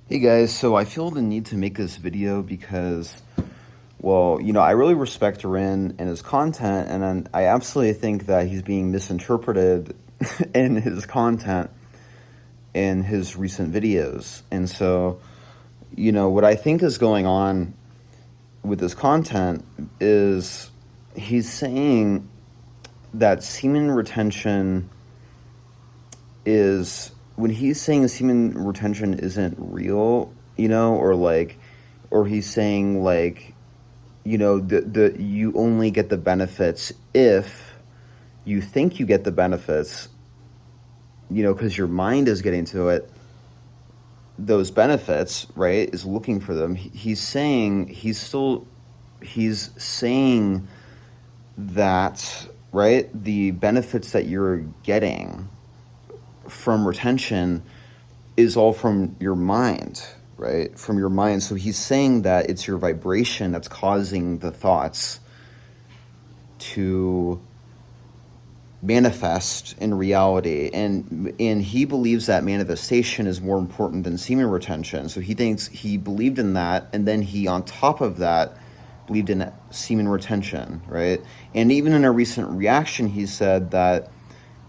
Hey guys, so I feel the need to make this video because, I really respect Rin and his content, and I absolutely think that he's being misinterpreted in his content in his recent videos. And so, what I think is going on with this content is he's saying that semen retention is when he's saying semen retention isn't real, or he's saying the you only get the benefits if you think you get the benefits, because your mind is getting to it, those benefits, right, is looking for them. He's saying that, right, the benefits that you're getting from retention is all from your mind, right? From your mind. So he's saying that it's your vibration that's causing the thoughts to manifest in reality, and he believes that manifestation is more important than semen retention. So he believed in that, and then he, on top of that, believed in semen retention, right? And even in a recent reaction, he said that,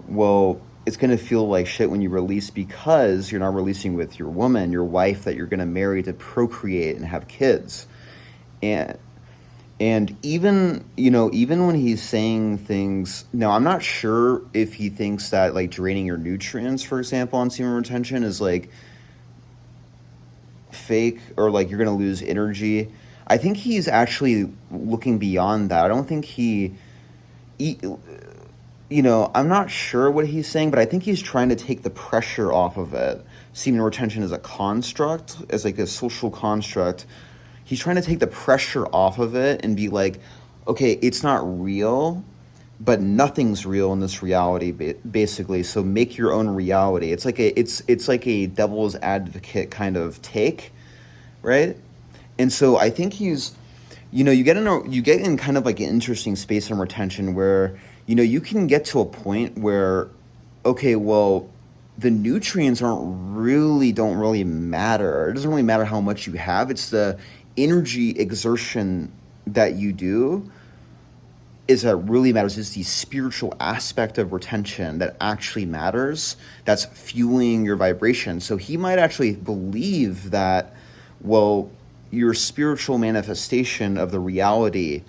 well, it's going to feel like shit when you release because you're not releasing with your woman, your wife that you're going to marry to procreate and have kids. And even when he's saying things, now I'm not sure if he thinks that like draining your nutrients, for example, on semen retention is like fake, or like you're going to lose energy. I think he's actually looking beyond that. I don't think I'm not sure what he's saying, but I think he's trying to take the pressure off of it. Semen retention is a construct, as like a social construct. He's trying to take the pressure off of it and be like, okay, it's not real, but nothing's real in this reality, basically. So make your own reality. It's like a devil's advocate kind of take, right? And so I think you get in kind of like an interesting space in retention where you can get to a point where, okay, well, the nutrients don't really matter. It doesn't really matter how much you have. It's the energy exertion that you do is that really matters. It's the spiritual aspect of retention that actually matters. That's fueling your vibration. So he might actually believe that, well, your spiritual manifestation of the reality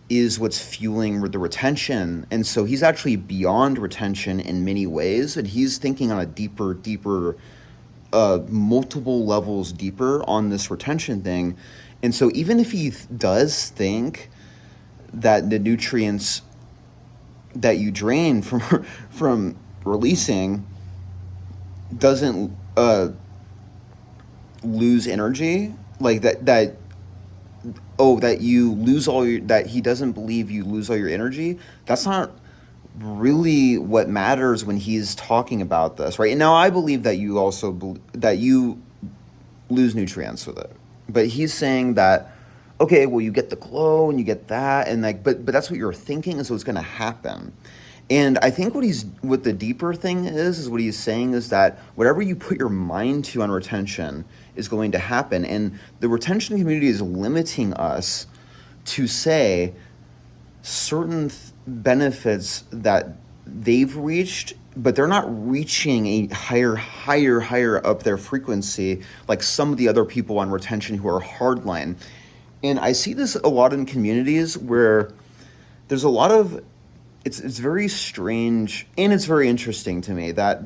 is what's fueling the retention. And so he's actually beyond retention in many ways, and he's thinking on a deeper, multiple levels deeper on this retention thing. And so even if he does think that the nutrients that you drain from from releasing doesn't lose energy, like that you lose all your, that he doesn't believe you lose all your energy, that's not really what matters when he's talking about this, right? And now I believe that you also that you lose nutrients with it, but he's saying that, okay, well, you get the glow and you get that, and like, but that's what you're thinking, and so it's going to happen. And I think what the deeper thing is what he's saying is that whatever you put your mind to on retention is going to happen. And the retention community is limiting us to say certain benefits that they've reached, but they're not reaching a higher up their frequency like some of the other people on retention who are hardline. And I see this a lot in communities where there's a lot of, it's very strange, and it's very interesting to me that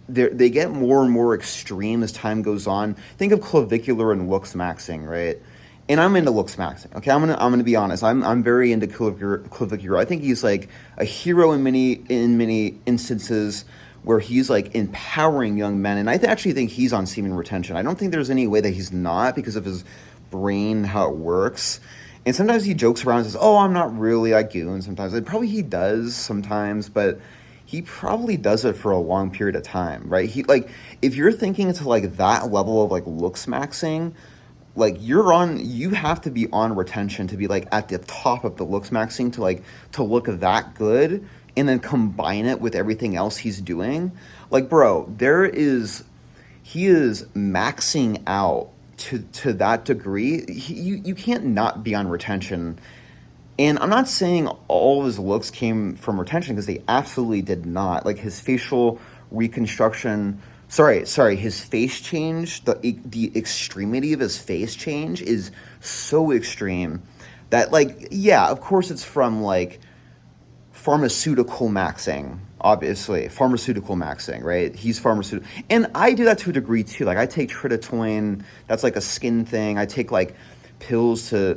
they get more and more extreme as time goes on. Think of clavicular and looks maxing, right? And I'm into looks maxing. Okay, I'm gonna be honest. I'm very into clavicular. I think he's like a hero in many instances where he's like empowering young men, and I actually think he's on semen retention. I don't think there's any way that he's not, because of his brain, how it works. And sometimes he jokes around and says, "Oh, I'm not really a goon." Sometimes, and probably he does sometimes, but he probably does it for a long period of time, right? He, like, if you're thinking to like that level of like looks maxing, like you have to be on retention to be like at the top of the looks maxing to look that good, and then combine it with everything else he's doing. Like, bro, there is he is maxing out to that degree. You can't not be on retention. And I'm not saying all of his looks came from retention, because they absolutely did not. Like his facial reconstruction, sorry, his face change, the extremity of his face change is so extreme that, like, yeah, of course it's from like pharmaceutical maxing, obviously pharmaceutical maxing, right? He's pharmaceutical, and I do that to a degree too. Like I take tridatoin, that's like a skin thing. I take like pills to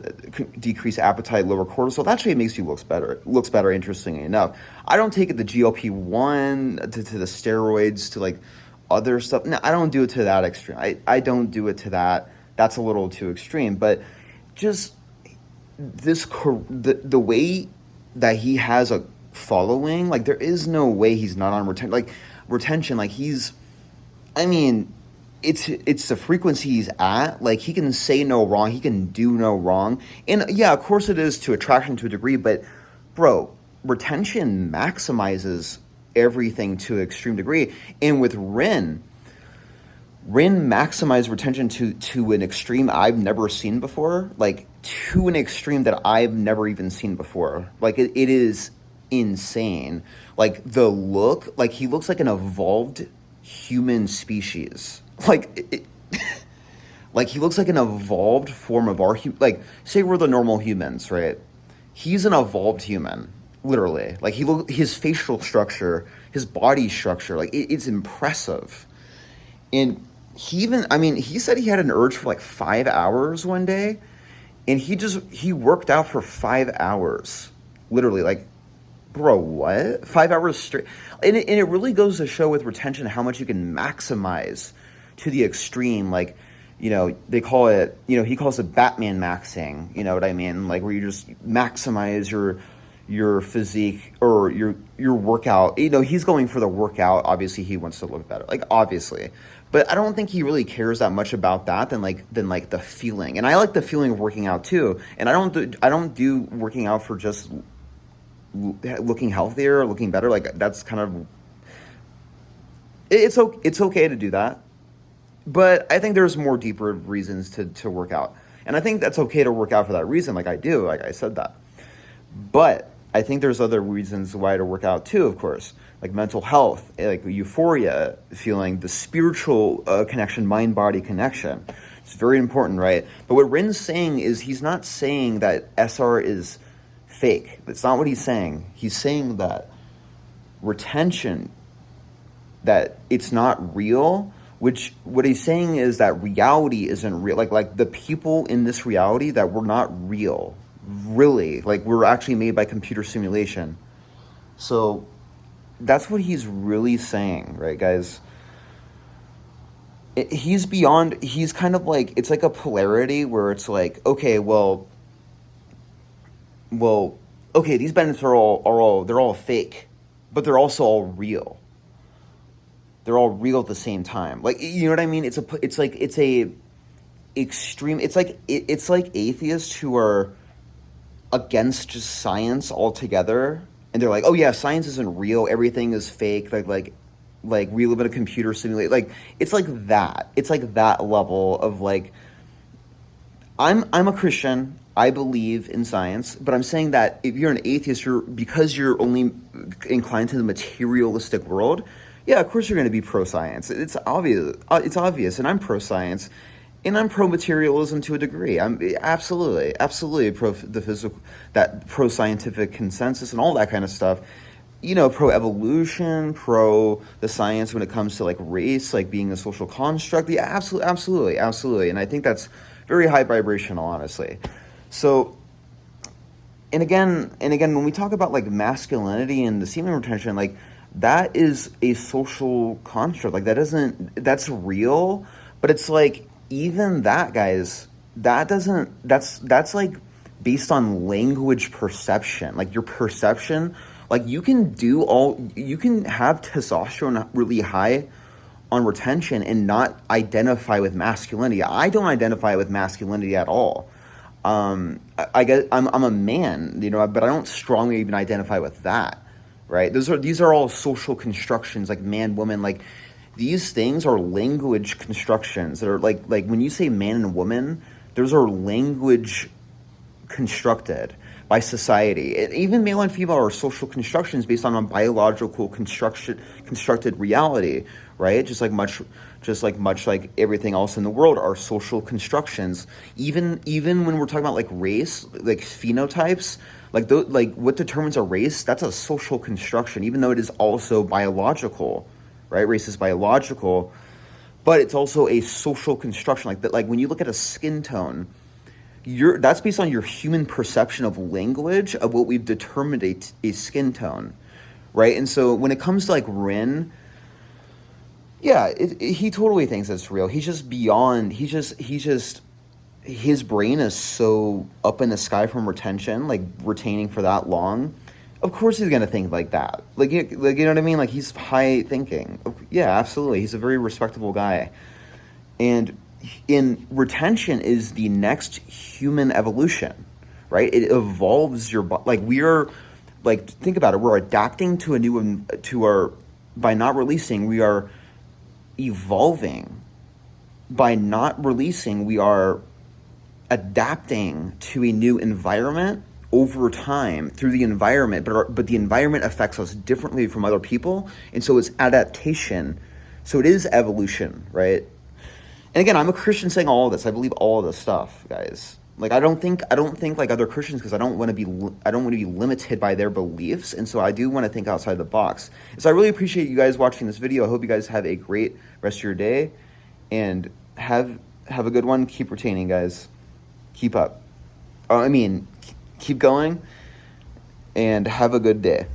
decrease appetite, lower cortisol. That actually makes you looks better, interestingly enough. I don't take it the GLP-1 to the steroids to like other stuff. No, I don't do it to that extreme. I don't do it to that. That's a little too extreme. But just the way that he has a following, like there is no way he's not on retention. Like he's, I mean, it's the frequency he's at. Like he can say no wrong, he can do no wrong, and yeah, of course it is to attraction to a degree. But bro, retention maximizes everything to an extreme degree, and with Rin maximized retention to an extreme I've never seen before, like to an extreme that I've never even seen before. Like it is insane. Like the look, like he looks like an evolved human species. Like he looks like an evolved form of like say we're the normal humans, right? He's an evolved human, literally. Like his facial structure, his body structure, like it's impressive. And he said he had an urge for like 5 hours one day, and he worked out for 5 hours, literally. Like, bro, what? 5 hours straight? And it really goes to show with retention how much you can maximize to the extreme. Like, they call it, he calls it Batman maxing, you know what I mean? Like where you just maximize your physique or your workout. He's going for the workout. Obviously he wants to look better, like obviously, but I don't think he really cares that much about that than the feeling. And I like the feeling of working out too. And I don't do working out for just looking healthier or looking better. Like that's kind of, it's okay to do that. But I think there's more deeper reasons to work out. And I think that's okay to work out for that reason, like I do, like I said that. But I think there's other reasons why to work out too, of course, like mental health, like euphoria, feeling the spiritual connection, mind-body connection. It's very important, right? But what Rin's saying is he's not saying that SR is fake. That's not what he's saying. He's saying that retention, that it's not real, which what he's saying is that reality isn't real. Like the people in this reality, that we're not real. Really, like we're actually made by computer simulation. So that's what he's really saying, right, guys? He's kind of like, it's like a polarity where it's like, okay, okay, these benefits are all fake, but they're also all real. They're all real at the same time. Like, you know what I mean? It's a extreme. It's like atheists who are against just science altogether, and they're like, oh yeah, science isn't real, everything is fake, like we live in a computer simulation. Like it's like that level of like, I'm a Christian, I believe in science, but I'm saying that if you're an atheist, because you're only inclined to the materialistic world, yeah, of course you're going to be pro-science. It's obvious, and I'm pro-science. And I'm pro-materialism to a degree. I'm absolutely pro the physical, that pro-scientific consensus and all that kind of stuff. Pro-evolution, pro the science when it comes to like race, like being a social construct. Yeah, absolutely. And I think that's very high vibrational, honestly. So, and again, when we talk about like masculinity and the semen retention, like that is a social construct. Like that's real, but it's like, even that, guys, that's like based on language perception, like your perception. Like you can have testosterone really high on retention and not identify with masculinity. I don't identify with masculinity at all. I guess I'm a man, but I don't strongly even identify with that, right? These are all social constructions, like man, woman, like these things are language constructions that are like when you say man and woman, those are language constructed by society. Even male and female are social constructions based on a biological constructed reality, right? Just like everything else in the world are social constructions. Even when we're talking about like race, like phenotypes, like what determines a race, that's a social construction, even though it is also biological, right? Race is biological, but it's also a social construction. Like that, like when you look at a skin tone, that's based on your human perception of language of what we've determined a skin tone, right? And so when it comes to like Rin, yeah, he totally thinks it's real. He's just beyond. He's just his brain is so up in the sky from retention, like retaining for that long. Of course, he's gonna think like that. Like you know what I mean? Like he's high thinking. Yeah, absolutely. He's a very respectable guy, and in retention is the next human evolution, right? It evolves like we are, like think about it. We're adapting to a new to our by not releasing. We are evolving. By not releasing, we are adapting to a new environment over time through the environment, but the environment affects us differently from other people, and so it's adaptation. So it is evolution, right? And again, I'm a Christian saying all of this. I believe all of this stuff, guys. Like I don't think like other Christians because I don't want to be limited by their beliefs, and so I do want to think outside the box. So I really appreciate you guys watching this video. I hope you guys have a great rest of your day, and have a good one. Keep retaining, guys. Keep up. Keep going, and have a good day.